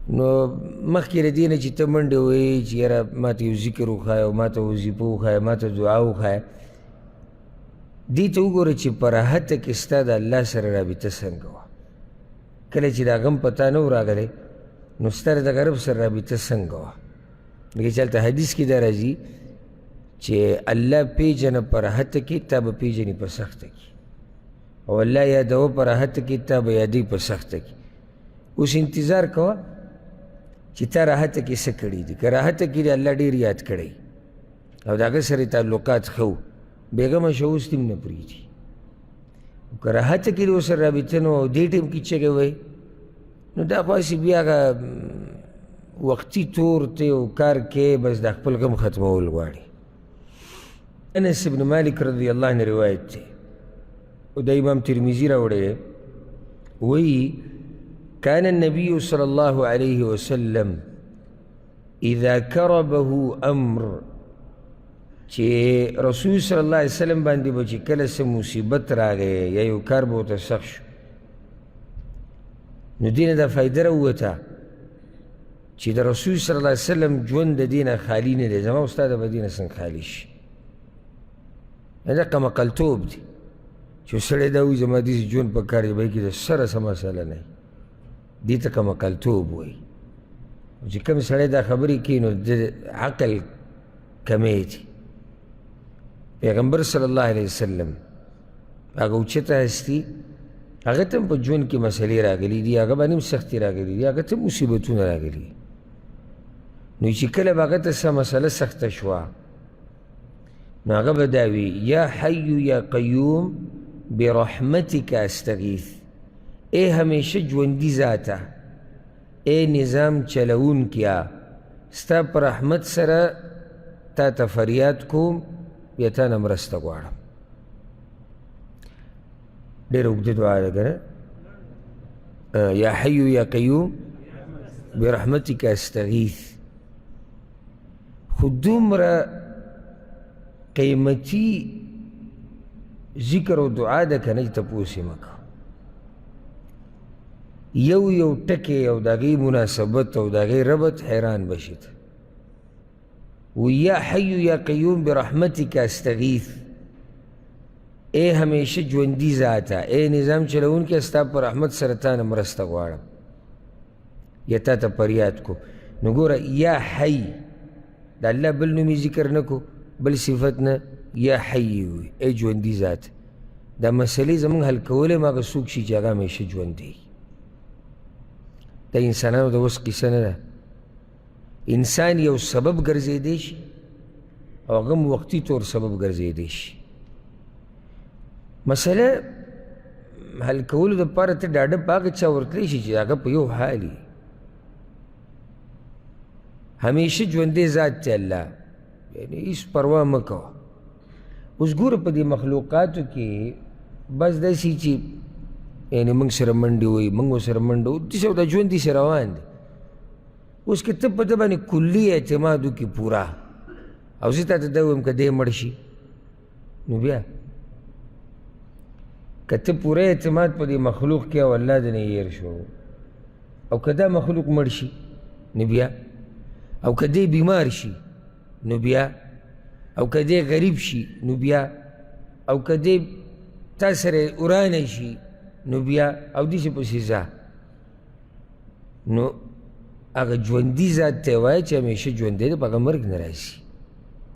نو مخکې له دې نه چې ته منډې ووایې چې یاره ما ته یو ذکر وښایه او ما ته وظیفه وښایه ما ته دعا وښایه دې ته وګوره چې په راحته کې ستا د الله سره رابطه څنګه وه کله چې دا غم په تا نه و راغلی نو ستا د دغه رب سره رابطه څنګه وه لکه چې هلته حدیث کې دا راځي چې الله پیژنه په راحته کې تا به پیژني په سخته کې او الله یادوه په راحته کې تا به یادوي په سخته کې اوس انتظار کوه چې تا راحته کې څه کړي دي که راحته کې دې الله ډېر یاد کړی او د هغه سره تعلقات ښه و بېغمه شه اوس دې هم نه پرېږدي که راحته کې دې ورسره رابطه نه وه او دې ټیم کې چغې وایي نو دا خو هسې بیا هغه وقتي طور ته یو کار کې بس د خپل غم ختمول غواړي انس ابن مالک رضی الله عنه روایت دی او د امام ترمذي راوړی دی وایي كان النبي صلى الله عليه وسلم إذا كربه أمر چې رسول صلی الله علیه وسلم باندې به چې کله څه مصیبت راغی یا یو کار به ورته سخت شو نو دې نه دا فایده راووته چې د رسول صلی الله علیه وسلم ژوند د دې نه خالي نه دی زما او ستا د به دې نه څنګه خالي شي دقه مقلتوب دی چې سړی دا وایي زما داسې ژوند په کار دی به کې د سره څه مسله نه وي دې ته که مقلتوب وایي چې کوم سړی دا خبرې کوي نو د عقل کمی دی پیغمبر صلی الله علیه وسلم هغه اوچته هستي هغه ته هم په ژوند کې مسلې راغلي دي هغه باندې هم سختي راغلي دي هغه ته هم مصیبتونه راغلي دي نو چې کله به هغه ته څه مسله سخته شوه نو هغه به دا وي یا حی یا قیوم برحمتک استغیث ای همیشه ژوندي ذاته ای نظام چلوونکیا ستا په رحمت سره تا ته فریاد کوم یا تا نه مرسته غواړم ډېره اوږده دعا ده که نه یا حی یا قیوم برحمتک استغیث خو دومره قیمتي ذکر او دعا ده که نه چې تپوس یې مه کوه یو ټکی او د هغې مناسبت او د هغې ربط حیران بشي ته و یا حی یا قیوم برحمتک استغیث ای همیشه ژوندي ذاته ای نظام چلوونکی ستا په رحمت سره تا نه مرسته غواړم یا تا ته فریاد کو نو ګوره یا حی د الله بل نوم یې ذکر نه کو بل صفت نه یا حی وي ای ژوندي ذاته دا مسلې زموږ حل کولی هم هغه څوک شي چې هغه همیشه ژوندی د انسانانو د اوس قصه نه ده انسان یو سبب ګرځېدی شي او هغه هم وقتي طور سبب ګرځېدی شي مسله حل کولو دپاره ته ډاډه په هغه چا ورتلی شي چې هغه په یو حال وي همیشه ژوندی ذات دی الله یعنې هېڅ پروا مه کوه اوس ګوره په دې مخلوقاتو کې بس داسې چې یعنې موږ سره منډې وایي موږ ورسره منډه وایو داسې دا ژوند داسې روان دی اوس که ته په ده باندې کلي اعتماد وکړي پوره او زه تا ته دا ووایم که دی مړ شي نو بیا که ته پوره اعتماد په دې مخلوق کې او الله د نه هېر شو او که دا مخلوق مړ شي نو بیا او که دی بیمار شي نو بیا او که دی غریب شي نو بیا او که دی تا سره ورانه شي نو بیا او داسې پسې ځه نو هغه ژوندي ذات ته یې وایه چې همیشه ژوندی دی په هغه مرګ نه راشي